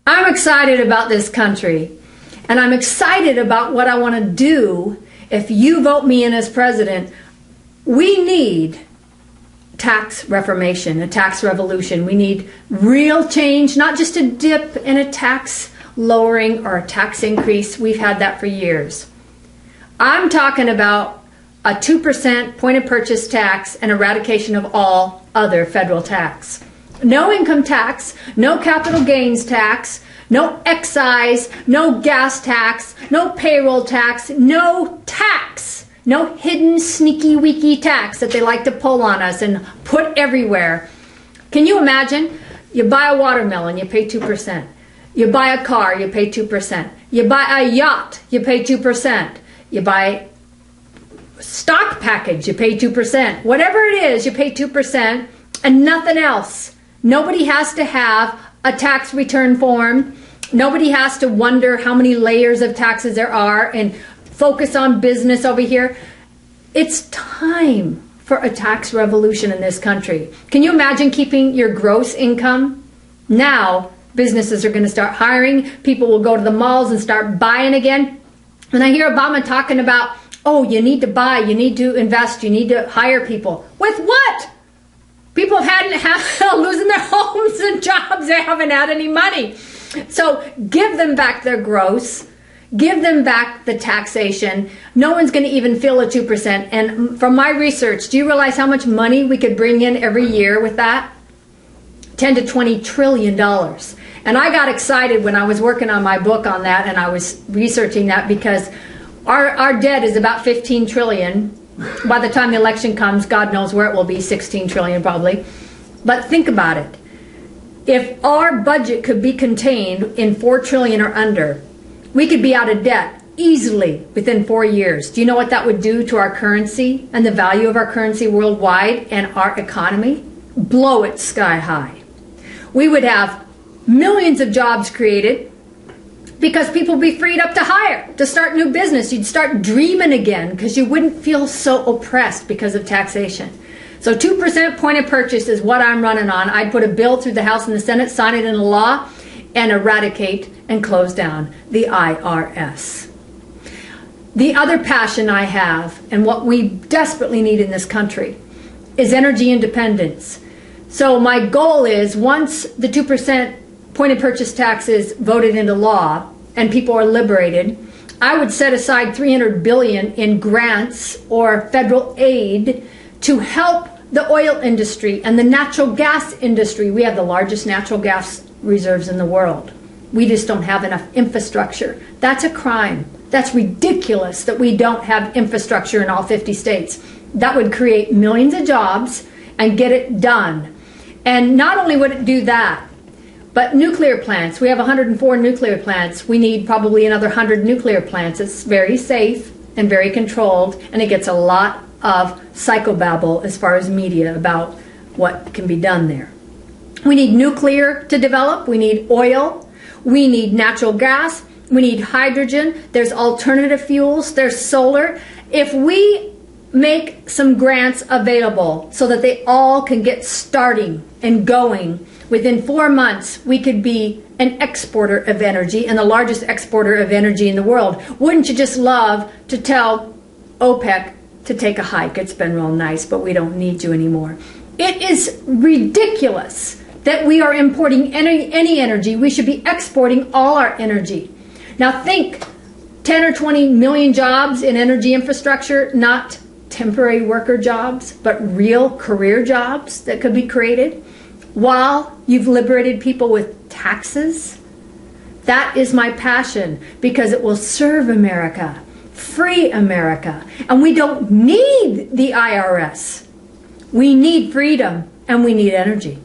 I'm excited about this country, and I'm excited about what I want to do if you vote me in as president. We need tax reformation, a tax revolution. We need real change, not just a dip in a tax lowering or a tax increase. We've had that for years. I'm talking about a 2% point of purchase tax and eradication of all other federal tax. No income tax, no capital gains tax, no excise, no gas tax, no payroll tax, no tax, no hidden sneaky weaky tax that they like to pull on us and put everywhere. Can you imagine? You buy a watermelon, you pay 2%. You buy a car, you pay 2%. You buy a yacht, you pay 2%. You buy a stock package, you pay 2%. Whatever it is, you pay 2% and nothing else. Nobody has to have a tax return form. Nobody has to wonder how many layers of taxes there are and focus on business over here. It's time for a tax revolution in this country. Can you imagine keeping your gross income? Now, businesses are going to start hiring. People will go to the malls and start buying again. And I hear Obama talking about, oh, you need to buy, you need to invest, you need to hire people. With what? People hadn't losing their homes and jobs. They haven't had any money. So give them back their gross. Give them back the taxation. No one's going to even feel a 2%. And from my research, do you realize how much money we could bring in every year with that? 10 to 20 trillion dollars. And I got excited when I was working on my book on that, and I was researching that because our debt is about 15 trillion. By the time the election comes, God knows where it will be, 16 trillion probably. But think about it. If our budget could be contained in 4 trillion or under, we could be out of debt easily within 4 years. Do you know what that would do to our currency and the value of our currency worldwide and our economy? Blow it sky high. We would have millions of jobs created because people would be freed up to hire, to start new business. You'd start dreaming again because you wouldn't feel so oppressed because of taxation. So 2% point of purchase is what I'm running on. I'd put a bill through the House and the Senate, sign it into law, and eradicate and close down the IRS. The other passion I have, and what we desperately need in this country, is energy independence. So my goal is, once the 2% point of purchase tax is voted into law and people are liberated, I would set aside $300 billion in grants or federal aid to help the oil industry and the natural gas industry. We have the largest natural gas reserves in the world. We just don't have enough infrastructure. That's a crime. That's ridiculous that we don't have infrastructure in all 50 states. That would create millions of jobs and get it done. And not only would it do that, but nuclear plants. We have 104 nuclear plants. We need probably another 100 nuclear plants. It's very safe and very controlled, and it gets a lot of psychobabble as far as media about what can be done there. We need nuclear to develop. We need oil. We need natural gas. We need hydrogen. There's alternative fuels. There's solar. If we make some grants available so that they all can get starting and going, within 4 months, we could be an exporter of energy and the largest exporter of energy in the world. Wouldn't you just love to tell OPEC to take a hike? It's been real nice, but we don't need you anymore. It is ridiculous that we are importing any energy. We should be exporting all our energy. Now think 10 or 20 million jobs in energy infrastructure, not temporary worker jobs, but real career jobs that could be created while you've liberated people with taxes. That is my passion, because it will serve America, free America. And we don't need the IRS. We need freedom and we need energy.